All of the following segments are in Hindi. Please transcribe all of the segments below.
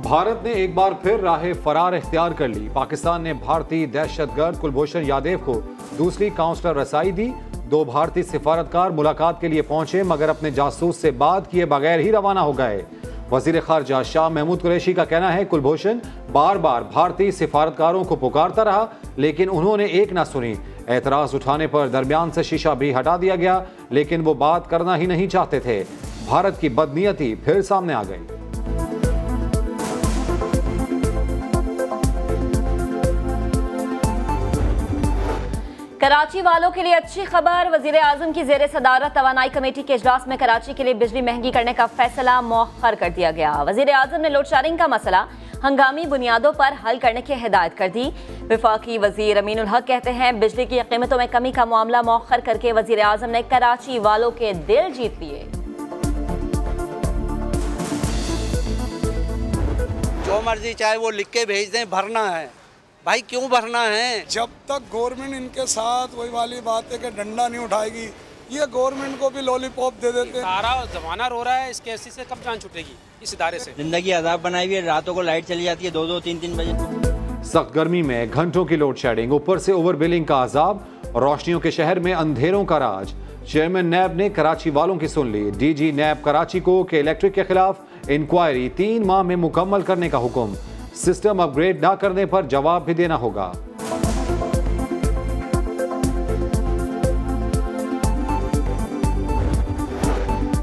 भारत ने एक बार फिर राह फरार इख्तियार कर ली। पाकिस्तान ने भारतीय दहशतगर्द कुलभूषण यादव को दूसरी काउंसलर रसाई दी। 2 भारतीय सिफारतकार मुलाकात के लिए पहुंचे मगर अपने जासूस से बात किए बगैर ही रवाना हो गए। वजीर खारजा शाह महमूद कुरैशी का कहना है कुलभूषण बार बार भारतीय सिफारतकारों को पुकारता रहा लेकिन उन्होंने एक ना सुनी। एतराज उठाने पर दरमियान से शीशा भी हटा दिया गया लेकिन वो बात करना ही नहीं चाहते थे। भारत की बदनीयती फिर सामने आ गई। कराची वालों के लिए अच्छी खबर। वजीर आजम की जेर सदारत तवानाई कमेटी के इजलास में कराची के लिए बिजली महंगी करने का फैसला मौखर कर दिया गया। वजीर आजम ने लोड शेडिंग का मसला हंगामी बुनियादों पर हल करने की हिदायत कर दी। वफाकी वजीर अमीनुल हक कहते हैं बिजली की कीमतों में कमी का मामला मौखर करके वजीर आजम ने कराची वालों के दिल जीत लिए। जो मर्जी चाहे वो लिख के भेज दें, भरना है भाई, क्यों भरना है? जब तक गवर्नमेंट इनके साथ वही वाली बात है कि डंडा नहीं उठाएगी, ये गवर्नमेंट को भी लॉलीपॉप दे देते। सारा जमाना रो रहा है, इस केस से कब जान छूटेगी इस इदारे से? जिंदगी अजाब बनाई हुई है। रातों को लाइट चली जाती है 2-2, 3-3 बजे। सख्त गर्मी में घंटों की लोड शेडिंग, ऊपर से ओवर बिलिंग का अजाब, रोशनियों के शहर में अंधेरों का राज। चेयरमैन नैब ने कराची वालों की सुन ली। डीजी नैब कराची को के इलेक्ट्रिक के खिलाफ इंक्वायरी 3 माह में मुकम्मल करने का हुक्म। सिस्टम अपग्रेड ना करने पर जवाब भी देना होगा।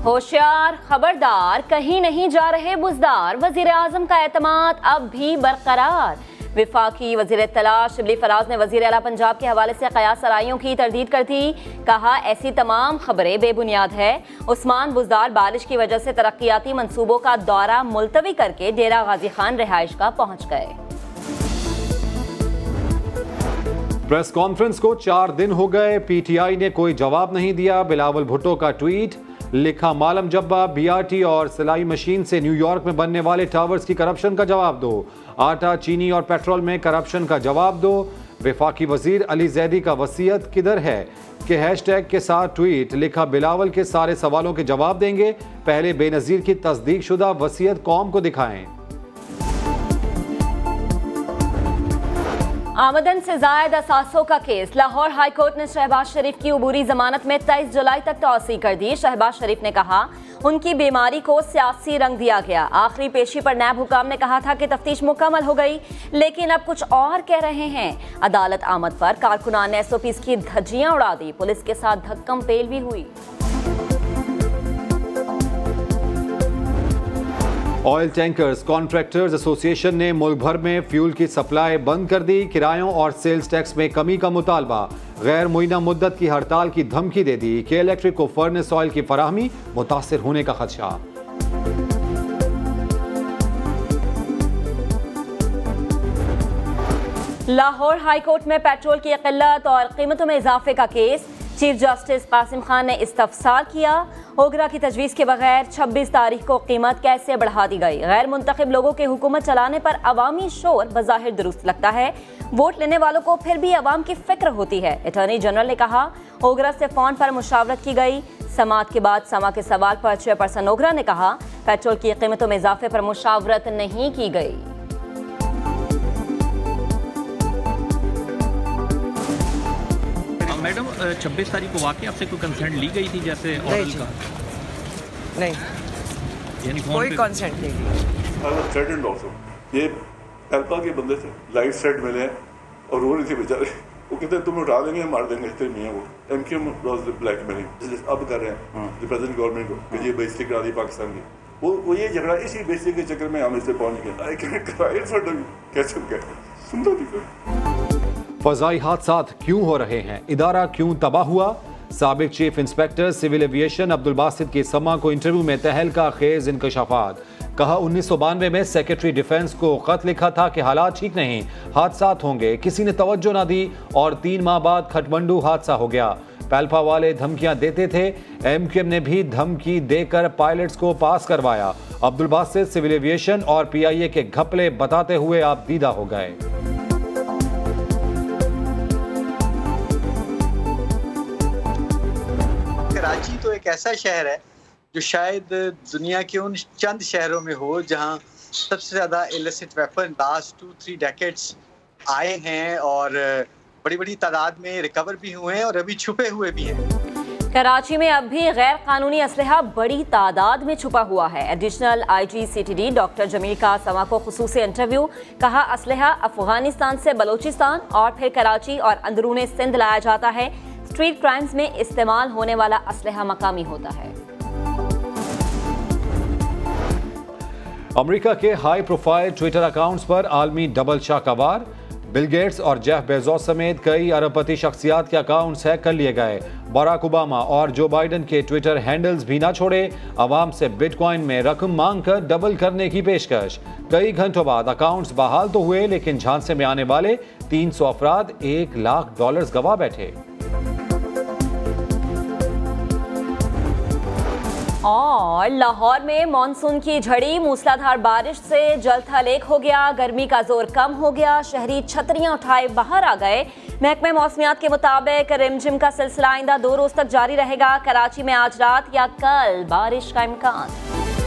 होशियार, खबरदार, कहीं नहीं जा रहे बुजदार। वजीर आजम का एतमाद अब भी बरकरार। विफाकी वजीर इत्तला शिबली फराज ने वजीर आला पंजाब के हवाले से कयास सराइयों की तरदीद कर दी। कहा ऐसी तमाम खबरें बेबुनियाद है। उस्मान बुजदार बारिश की वजह से तरक्याती मंसूबों का दौरा मुलतवी करके डेरा गाजी खान रिहाइश का पहुंच गए। प्रेस कॉन्फ्रेंस को 4 दिन हो गए, पीटीआई ने कोई जवाब नहीं दिया। बिलावल भुट्टो का ट्वीट, लिखा मालम जब्बा बीआरटी और सिलाई मशीन से न्यूयॉर्क में बनने वाले टावर्स की करप्शन का जवाब दो। आटा, चीनी और पेट्रोल में करप्शन का जवाब दो। वफाकी वजीर अली जैदी का वसीयत किधर है कि हैशटैग के साथ ट्वीट, लिखा बिलावल के सारे सवालों के जवाब देंगे, पहले बेनजीर की तस्दीक शुदा वसीयत कौम को दिखाएं। आमदन से जायद असासों का केस, लाहौर हाई कोर्ट ने शहबाज शरीफ की अबूरी जमानत में 23 जुलाई तक तौसी कर दी। शहबाज शरीफ ने कहा उनकी बीमारी को सियासी रंग दिया गया। आखिरी पेशी पर नैब हुकाम ने कहा था कि तफ्तीश मुकम्मल हो गई लेकिन अब कुछ और कह रहे हैं। अदालत आमद पर कारकुनान ने एसओपी की धज्जियां उड़ा दी। पुलिस के साथ धक्कम पेल भी हुई। ऑयल टैंकर्स कॉन्ट्रैक्टर्स एसोसिएशन ने मुल्क भर में फ्यूल की सप्लाई बंद कर दी। किरायों और सेल्स टैक्स में कमी का मुतालबा, गैर मुइना मुद्दत की हड़ताल की धमकी दे दी। के इलेक्ट्रिक को फर्नेस ऑयल की फराहमी मुतासिर होने का खदशा। लाहौर हाई कोर्ट में पेट्रोल की किल्लत और कीमतों में इजाफे का case, chief justice Qasim Khan ने इस्तफसार किया। ओगरा की तजवीज़ के बगैर 26 तारीख को कीमत कैसे बढ़ा दी गई। गैर मुंतखब लोगों के हुकूमत चलाने पर अवामी शोर बज़ाहिर दुरुस्त लगता है, वोट लेने वालों को फिर भी अवाम की फिक्र होती है। अटॉर्नी जनरल ने कहा ओगरा से फोन पर मुशावरत की गई। समात के बाद समा के सवाल पर चेयरपर्सन ओगरा ने कहा पेट्रोल की कीमतों में इजाफे पर मुशावरत नहीं की गई। मैडम 26 तारीख को वाकई आपसे कोई कंसेंट ली गई थी जैसे ऑर्डर का? नहीं, यानी कोई कंसेंट नहीं ली। ये एल्पा के बंदे थे, लाइफ सेट मिले हैं और रो रही थी बेचारे। वो कहते हैं तुम्हें उठा देंगे, मार देंगे। इतने मियाँ वो एमक्यूएम वाज ब्लैकमेलिंग अब कर रहे हैं द प्रेजेंट गवर्नमेंट को कि ये बेइज्जती करा दी पाकिस्तान की। वो ये झगड़ा इसी बेइज्जती के चक्कर में हम इससे पहुंच गए। I can cry for them, कैसे क्या सुंदर दिखा। फजाई हादसात क्यों हो रहे हैं, इदारा क्यों तबाह हुआ? साबिक chief inspector civil aviation Abdul Basit की समा को इंटरव्यू में तहलका खेज इंकशाफात। कहा 1992 में सेक्रेटरी डिफेंस को खत लिखा था कि हालात ठीक नहीं, हादसात होंगे, किसी ने तवज्जो ना दी और 3 माह बाद खटमंडू हादसा हो गया। पैल्फा वाले धमकियां देते थे, एमक्यूएम ने भी धमकी देकर पायलट्स को पास करवाया। अब्दुल बासित सिविल एविएशन और पीआईए के घपले बताते हुए आप दीदा हो गए। कराची तो एक ऐसा शहर है जो शायद दुनिया के उन चंद शहरों में हो जहां सबसे ज़्यादा इलिसिट वेपन लास्ट 2-3 डेकेड्स आए हैं और बड़ी बड़ी तादाद में रिकवर भी हुए हैं और अभी छुपे हुए भी हैं। कराची में अब भी गैर कानूनी असलहा बड़ी तादाद में छुपा हुआ है। Additional IG CTD doctor Jamil का समा को खुसूसी इंटरव्यू, कहा असलहा अफगानिस्तान से बलोचिस्तान और फिर कराची और अंदरूने सिंध लाया जाता है। स्ट्रीट क्राइम्स में इस्तेमाल होने वाला असलहा मकामी होता है। अमेरिका के हाई प्रोफाइल ट्विटर अकाउंट्स पर आलमी डबल शाह का वार। बिल गेट्स और जेफ बेजोस समेत कई अरबपति शख्सियात के अकाउंट्स हैक कर लिए गए। बराक ओबामा और जो बाइडन के ट्विटर हैंडल्स भी ना छोड़े। अवाम से बिटकॉइन में रकम मांगकर डबल करने की पेशकश। कई घंटों बाद अकाउंट्स बहाल तो हुए, लेकिन झांसे में आने वाले 300 अफराद $1 लाख गवा बैठे। और लाहौर में मानसून की झड़ी, मूसलाधार बारिश से जल थल एक हो गया। गर्मी का जोर कम हो गया, शहरी छतरियां उठाए बाहर आ गए। महकमे मौसमियात के मुताबिक रिमझिम का सिलसिला आइंदा 2 रोज तक जारी रहेगा। कराची में आज रात या कल बारिश का इम्कान।